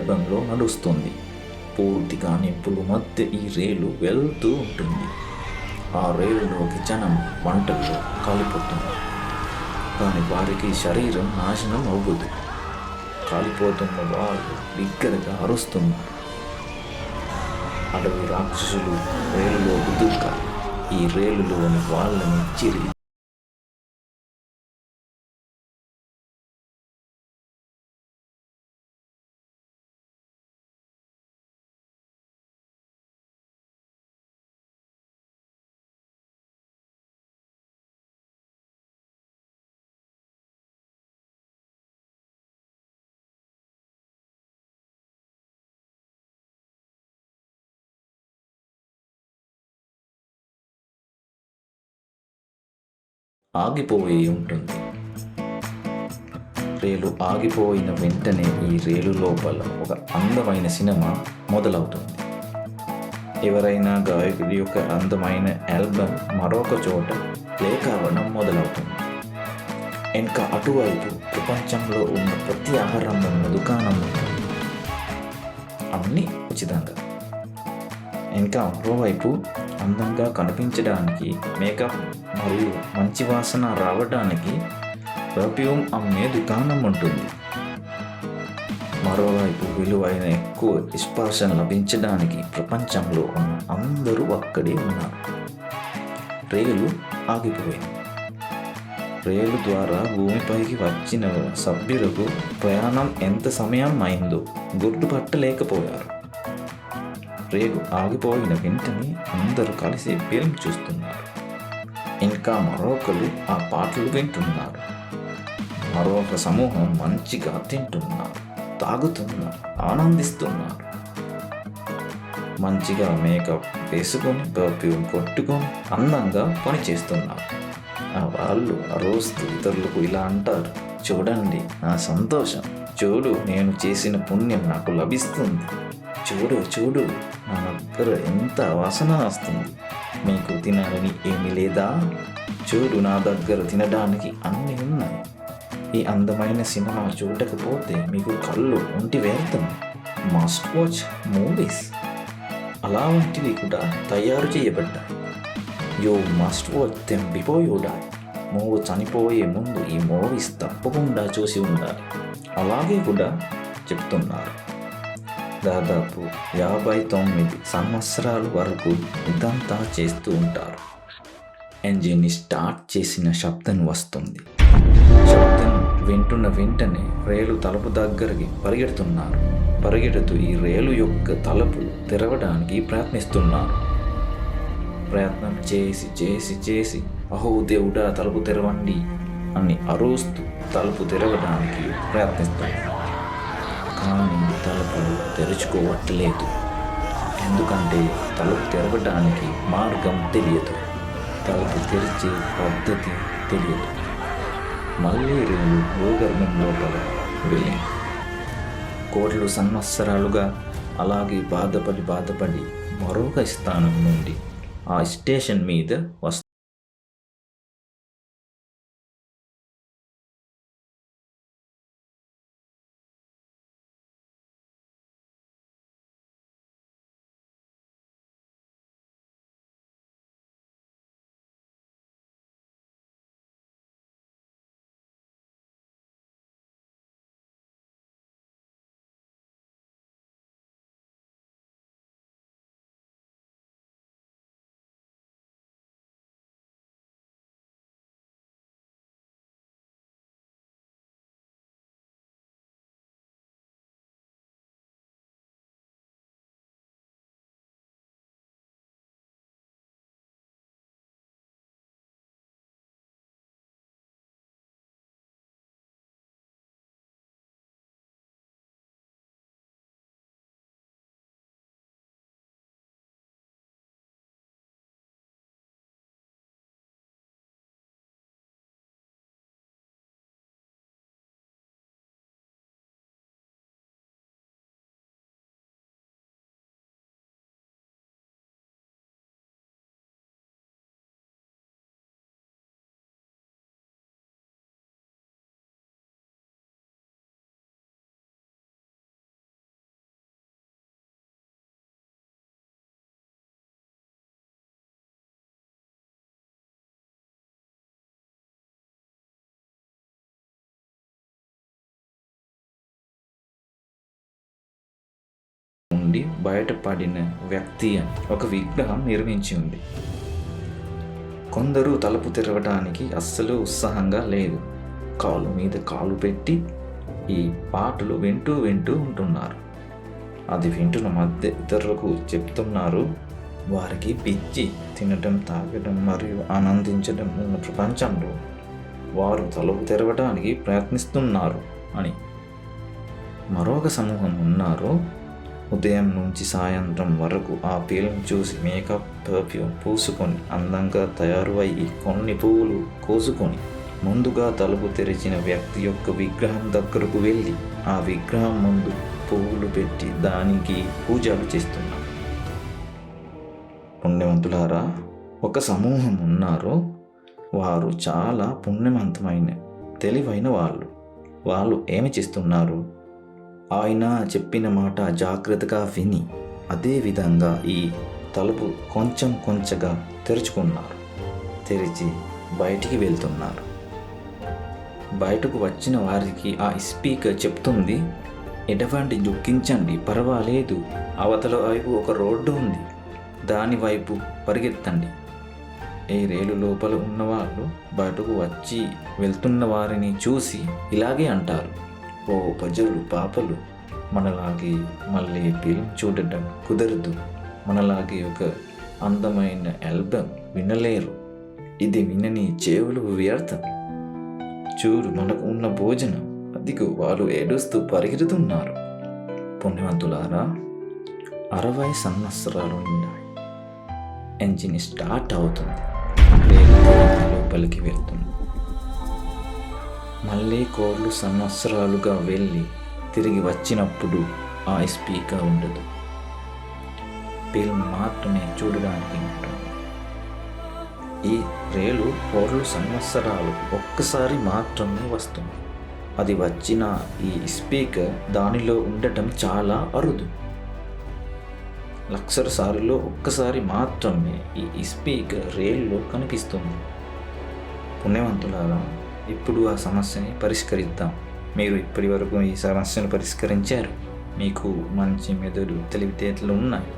సందర్భంలో నడుస్తుంది. పూర్తిగా నిప్పుల మధ్య ఈ రైలు వెళ్తూ ఉంటుంది. ఆ రైలులోకి జనం మంటల్లో కాలిపోతున్నారు. కానీ వారికి శరీరం నాశనం అవ్వదు. కాలిపోతున్న వాళ్ళు బిగ్గరగా అరుస్తున్నారు. అడవి రాక్షసులు రైలులోకి దూకాలి. ఈ రైలులోని వాళ్ళని చిరి ఆగిపోయి ఉంటుంది. రైలు ఆగిపోయిన వెంటనే ఈ రైలు లోపల ఒక అందమైన సినిమా మొదలవుతుంది. ఎవరైనా గాయకుడి యొక్క అందమైన ఆల్బమ్ మరొక చోట ప్లే కావడం మొదలవుతుంది. ఇంకా అటువైపు ప్రపంచంలో ఉన్న ప్రతి ఆహారం ఉన్న దుకాణం ఉంటుంది. అన్నీ ఉచితంగా. ఇంకా మరోవైపు అందంగా కనిపించడానికి మేకప్ మరియు మంచి వాసన రావడానికి పర్ఫ్యూమ్ అమ్మే దుకాణం ఉంటుంది. మరోవైపు విలువైన ఎక్కువ స్పర్శ లభించడానికి ప్రపంచంలో ఉన్న అందరూ అక్కడే ఉన్నారు. రైలు ఆగిపోయింది. రైలు ద్వారా భూమిపైకి వచ్చిన సభ్యులకు ప్రయాణం ఎంత సమయం అయిందో గుర్తుపట్టలేకపోయారు. రైలు ఆగిపోయిన వెంటనే అందరూ కలిసి ఫిల్మ్ చూస్తున్నారు. ఇంకా మరొకరు ఆ పాటలు వింటున్నారు. మరొక సమూహం మంచిగా తింటున్నారు, తాగుతున్నారు, ఆనందిస్తున్నారు. మంచిగా మేకప్ వేసుకొని పర్ఫ్యూమ్ కొట్టుకొని అందంగా పనిచేస్తున్నారు. వాళ్ళు అరుస్తూ ఇతరులకు ఇలా అంటారు, చూడండి నా సంతోషం, చూడు నేను చేసిన పుణ్యం నాకు లభిస్తుంది, చూడు చూడు నా దగ్గర ఎంత వాసన వస్తుంది, మీకు తినాలని ఏమీ లేదా, చూడు నా దగ్గర తినడానికి అన్నీ ఉన్నాయి. ఈ అందమైన సినిమా చూడకపోతే మీకు కళ్ళు ఒంటి వేరుతాం. మస్ట్ వాచ్ మూవీస్ అలాంటివి కూడా తయారు చేయబడ్డాయి. You must watch them before you die. నువ్వు చనిపోయే ముందు ఈ మూవీస్ తప్పకుండా చూసి ఉండాలి. అలాగే కూడా చెప్తున్నారు. దాదాపు 59 సంవత్సరాల వరకు ఇదంతా చేస్తూ ఉంటారు. ఎంజిన్ని స్టార్ట్ చేసిన శబ్దం వస్తుంది. శబ్దం వింటున్న వెంటనే రైలు తలుపు దగ్గరికి పరిగెడుతూ ఈ రైలు యొక్క తలుపులు తెరవడానికి ప్రయత్నిస్తున్నారు. ప్రయత్నం చేసి అహో దేవుడా తలుపు తెరవండి అని అరుస్తూ తలుపు తెరవడానికి ప్రయత్నిస్తున్నారు. కానీ తలుపులు తెరుచుకోవట్లేదు. ఎందుకంటే తలుపు తెరవడానికి మార్గం తెలియదు, తలుపు తెరిచే పద్ధతి తెలియదు. మళ్ళీ రైలు భూగర్భం లోపల వెళ్ళింది. కోట్ల సంవత్సరాలుగా అలాగే బాధపడి మరొక స్థానం నుండి ఆ స్టేషన్ మీద వస్తుంది. నుండి బయటపడిన వ్యక్తి అని ఒక విగ్రహం నిర్మించి ఉంది. కొందరు తలుపు తెరవడానికి అస్సలు ఉత్సాహంగా లేదు. కాలు మీద కాలు పెట్టి ఈ పాటలు వింటూ ఉంటున్నారు. అది వింటున్న మధ్య ఇతరులకు చెప్తున్నారు. వారికి పిచ్చి, తినడం, తాగడం మరియు ఆనందించడం ఉన్న ప్రపంచంలో వారు తలుపు తెరవడానికి ప్రయత్నిస్తున్నారు అని. మరొక సమూహం ఉన్నారు. ఉదయం నుంచి సాయంత్రం వరకు ఆ ఫిల్మ్ చూసి మేకప్, పర్ఫ్యూమ్ పూసుకొని అందంగా తయారు అయ్యి కొన్ని పువ్వులు కోసుకొని ముందుగా తలుపు తెరిచిన వ్యక్తి యొక్క విగ్రహం దగ్గరకు వెళ్ళి ఆ విగ్రహం ముందు పువ్వులు పెట్టి దానికి పూజలు చేస్తున్నారు. పుణ్యవంతులారా, ఒక సమూహం ఉన్నారు. వారు చాలా పుణ్యవంతమైన తెలివైన వాళ్ళు ఏమి చేస్తున్నారు? ఆయన చెప్పిన మాట జాగ్రత్తగా విని అదే విధంగా ఈ తలుపు కొంచెంగా తెరుచుకున్నారు. తెరిచి బయటికి వెళ్తున్నారు. బయటకు వచ్చిన వారికి ఆ స్పీకర్ చెప్తుంది, ఎటువంటి దుఃఖించండి, పర్వాలేదు, అవతల వైపు ఒక రోడ్డు ఉంది, దాని వైపు పరిగెత్తండి. ఈ రైలు లోపల ఉన్నవాళ్ళు బయటకు వచ్చి వెళ్తున్న వారిని చూసి ఇలాగే అంటారు, ఓ ప్రజలు పాపలు, మనలాగే మళ్ళీ ఫిల్మ్ చూడటం కుదరదు, మనలాగే ఒక అందమైన ఆల్బమ్ వినలేరు, ఇది వినని చెవులు వ్యర్థం, చూడు మనకు ఉన్న భోజనం, అదిగో వాళ్ళు ఏడుస్తూ పరిగెడుతున్నారు. పుణ్యవంతులారా, 60 సంవత్సరాలు ఉన్నాయి. ఎంజిన్ స్టార్ట్ అవుతుంది. లోపలికి వెళ్తుంది. మళ్ళీ కోర్లు సంవత్సరాలుగా వెళ్ళి తిరిగి వచ్చినప్పుడు ఆ స్పీకర్ ఉండదు. ఫిల్మ్ మాత్రమే చూడడానికి ఉంటుంది. ఈ రైలు కోర్లు సంవత్సరాలు ఒక్కసారి మాత్రమే వస్తుంది. అది వచ్చిన ఈ స్పీకర్ దానిలో ఉండటం చాలా అరుదు. లక్షల సార్లు ఒక్కసారి మాత్రమే ఈ స్పీకర్ రైల్లో కనిపిస్తుంది. పుణ్యవంతులారా, ఇప్పుడు ఆ సమస్యని పరిష్కరిద్దాం. మీరు ఇప్పటి వరకు ఈ సమస్యను పరిష్కరించారు. మీకు మంచి మెదడు, తెలివితేటలు ఉన్నాయి.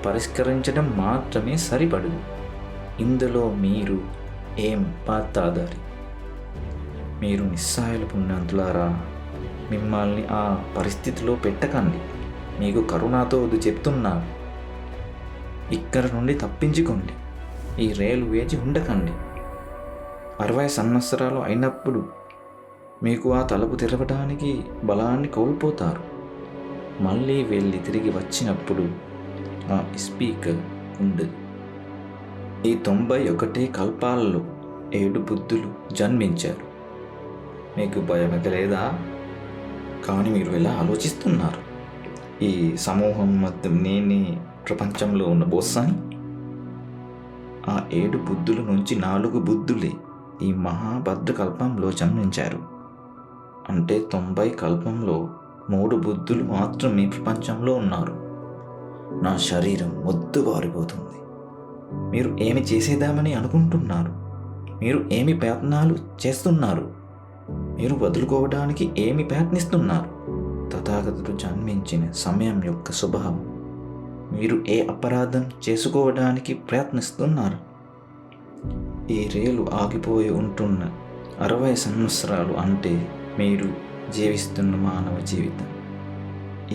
పరిష్కరించడం మాత్రమే సరిపడదు. ఇందులో మీరు ఏం పాత్రధారి? మీరు నిస్సహాయులు. పుణ్యవంతులారా, మిమ్మల్ని ఆ పరిస్థితిలో పెట్టకండి. మీకు కరుణాతో చెప్తున్నారు, ఇక్కడ నుండి తప్పించుకోండి. ఈ రైలు వేచి ఉండకండి. 60 సంవత్సరాలు అయినప్పుడు మీకు ఆ తలుపు తెరవడానికి బలాన్ని కోల్పోతారు. మళ్ళీ వెళ్ళి తిరిగి వచ్చినప్పుడు ఆ స్పీకర్ ఉండదు. ఈ 91 కల్పాలలో 7 బుద్ధులు జన్మించారు. మీకు భయం లేదా? కానీ మీరు ఎలా ఆలోచిస్తున్నారు? ఈ సమూహం మొత్తం నేనే ప్రపంచంలో ఉన్న బోస్సాని. ఆ 7 బుద్ధుల నుంచి 4 బుద్ధులే ఈ మహాభద్ర కల్పంలో జన్మించారు. అంటే 90 కల్పంలో 3 బుద్ధులు మాత్రమే ప్రపంచంలో ఉన్నారు. నా శరీరం మొద్దుబారిపోతుంది. మీరు ఏమి చేసేద్దామని అనుకుంటున్నారు? మీరు ఏమి ప్రయత్నాలు చేస్తున్నారు? మీరు వదులుకోవడానికి ఏమి ప్రయత్నిస్తున్నారు? తథాగతుడు జన్మించిన సమయం యొక్క స్వభావం. మీరు ఏ అపరాధం చేసుకోవడానికి ప్రయత్నిస్తున్నారు? ఈ రైలు ఆగిపోయి ఉంటున్న 60 సంవత్సరాలు అంటే మీరు జీవిస్తున్న మానవ జీవితం.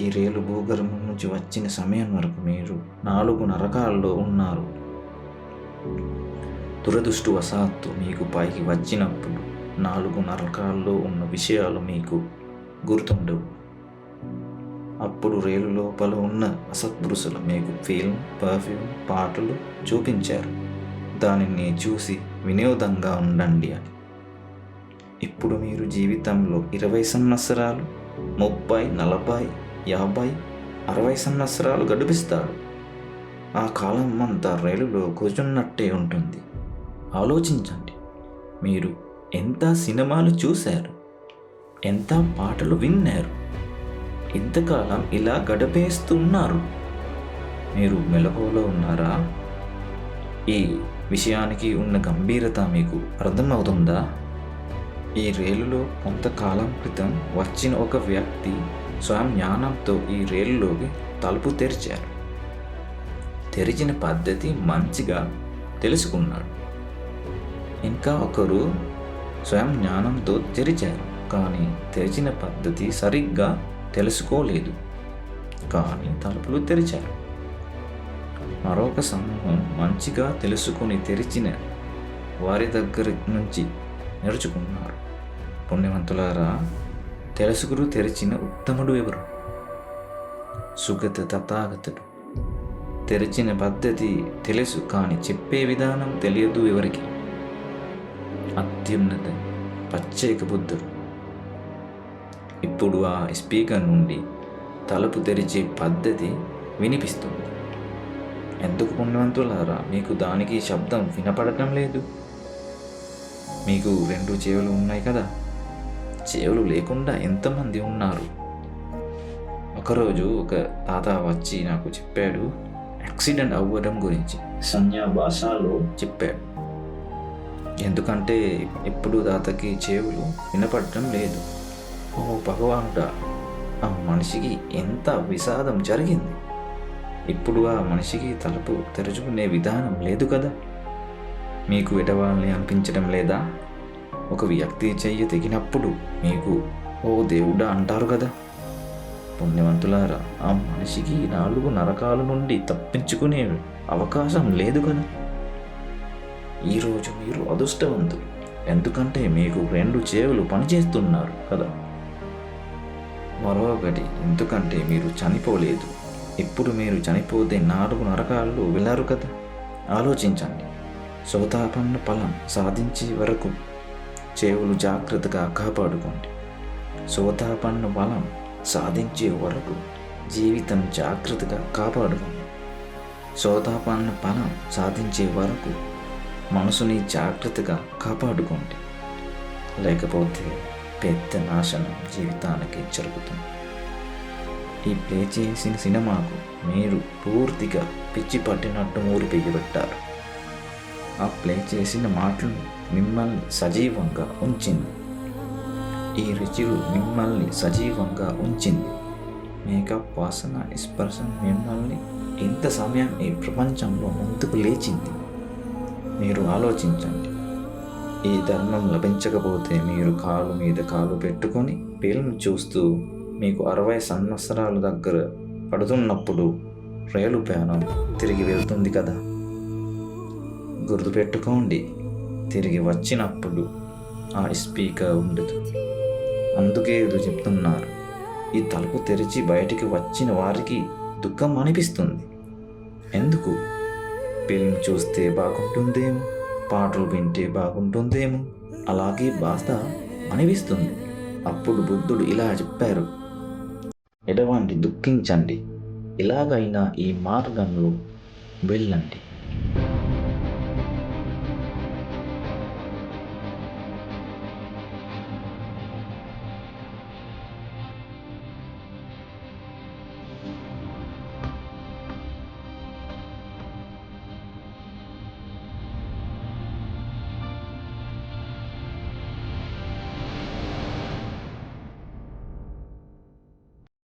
ఈ రైలు భూగర్భం నుంచి వచ్చిన సమయం వరకు మీరు 4 నరకాల్లో ఉన్నారు. దురదృష్టవశాత్తు మీకు పైకి వచ్చినప్పుడు 4 నరకాల్లో ఉన్న విషయాలు మీకు గుర్తుండవు. అప్పుడు రైలు లోపల ఉన్న అసత్పురుషులు మీకు ఫిల్మ్, పర్ఫ్యూమ్, పాటలు చూపించారు. దానిని చూసి వినోదంగా ఉండండి అని. ఇప్పుడు మీరు జీవితంలో 20 సంవత్సరాలు, 30, 40, 50, 60 సంవత్సరాలు గడిపిస్తారు. ఆ కాలం అంతా రైలులో కూర్చున్నట్టే ఉంటుంది. ఆలోచించండి, మీరు ఎంత సినిమాలు చూశారు, ఎంత పాటలు విన్నారు, ఇంతకాలం ఇలా గడిపేస్తున్నారు. మీరు మెలకువలో ఉన్నారా? ఈ విషయానికి ఉన్న గంభీరత మీకు అర్థమవుతుందా? ఈ రైలులో కొంతకాలం క్రితం వచ్చిన ఒక వ్యక్తి స్వయం జ్ఞానంతో ఈ రైలులోకి తలుపు తెరిచారు. తెరిచిన పద్ధతి మంచిగా తెలుసుకున్నాడు. ఇంకా ఒకరు స్వయం జ్ఞానంతో తెరిచారు, కానీ తెరిచిన పద్ధతి సరిగ్గా తెలుసుకోలేదు, కానీ తలుపులు తెరిచారు. మరొక సమూహం మంచిగా తెలుసుకుని తెరిచిన వారి దగ్గర నుంచి నేర్చుకున్నారు. పుణ్యవంతులారా, తెలుసుకుని తెరిచిన ఉత్తముడు ఎవరు? సుగత తథాగతుడు. తెరిచిన పద్ధతి తెలుసు, కానీ చెప్పే విధానం తెలియదు ఎవరికి. అత్యున్నత ప్రత్యేక బుద్ధుడు. ఇప్పుడు ఆ స్పీకర్ నుండి తలుపు తెరిచే పద్ధతి వినిపిస్తుంది. ఎందుకు పుణ్యవంతులారా మీకు దానికి శబ్దం వినపడటం లేదు? మీకు 2 చెవులు ఉన్నాయి కదా, చెవులు లేకుండా ఎంతమంది ఉన్నారు? ఒకరోజు ఒక తాత వచ్చి నాకు చెప్పాడు, యాక్సిడెంట్ అవ్వడం గురించి సంజ్ఞా భాషలో చెప్పాడు. ఎందుకంటే ఇప్పుడు తాతకి చెవులు వినపడటం లేదు. ఓ భగవానుడా, ఆ మనిషికి ఎంత విషాదం జరిగింది. ఇప్పుడు ఆ మనిషికి తలుపు తెరుచుకునే విధానం లేదు కదా. మీకు ఎడవాలని అనిపించడం లేదా? ఒక వ్యక్తి చెయ్యి తెగినప్పుడు మీకు ఓ దేవుడా అంటారు కదా. పుణ్యవంతులారా, ఆ మనిషికి 4 నరకాల నుండి తప్పించుకునే అవకాశం లేదు కదా. ఈరోజు మీరు అదృష్టవంతులు, ఎందుకంటే మీకు 2 చెవులు పనిచేస్తున్నారు కదా. మరొకటి, ఎందుకంటే మీరు చనిపోలేదు. ఇప్పుడు మీరు చనిపోతే 4 నరకాల్లో వెళ్ళారు కదా. ఆలోచించండి. సోతాపన్న ఫలం సాధించే వరకు చెవులు జాగ్రత్తగా కాపాడుకోండి. సోతాపన్న ఫలం సాధించే వరకు జీవితం జాగ్రత్తగా కాపాడుకోండి. సోతాపన్న ఫలం సాధించే వరకు మనసుని జాగ్రత్తగా కాపాడుకోండి, లేకపోతే పెద్ద నాశనం జీవితానికి జరుగుతుంది. ఈ ప్లే చేసిన సినిమాకు మీరు పూర్తిగా పిచ్చి పట్టినట్టు ఊరిపెయ్యబెట్టారు. ఆ ప్లే చేసిన మాటలు మిమ్మల్ని సజీవంగా ఉంచింది. ఈ రుచులు మిమ్మల్ని సజీవంగా ఉంచింది. మేకప్ వాసన స్పర్శ మిమ్మల్ని ఇంత సమయం ఈ ప్రపంచంలో ముందుకు లేచింది. మీరు ఆలోచించండి. ఈ ధర్మం లభించకపోతే మీరు కాలు మీద కాలు పెట్టుకొని ఫిల్మ్ చూస్తూ మీకు 60 సంవత్సరాల దగ్గర పడుతున్నప్పుడు రైలు ప్రయాణం తిరిగి వెళ్తుంది కదా. గుర్తుపెట్టుకోండి, తిరిగి వచ్చినప్పుడు ఆ స్పీకర్ ఉండదు. అందుకే ఇది చెప్తున్నారు. ఈ తలుపు తెరిచి బయటికి వచ్చిన వారికి దుఃఖం అనిపిస్తుంది. ఎందుకు? ఫిల్మ్ చూస్తే బాగుంటుందేమో, పాటలు వింటే బాగుంటుందేమో, అలాగే బాధ అనిపిస్తుంది. అప్పుడు బుద్ధుడు ఇలా చెప్పారు, ఎడవండి, దుఃఖించండి, ఎలాగైనా ఈ మార్గంలో వెళ్ళండి.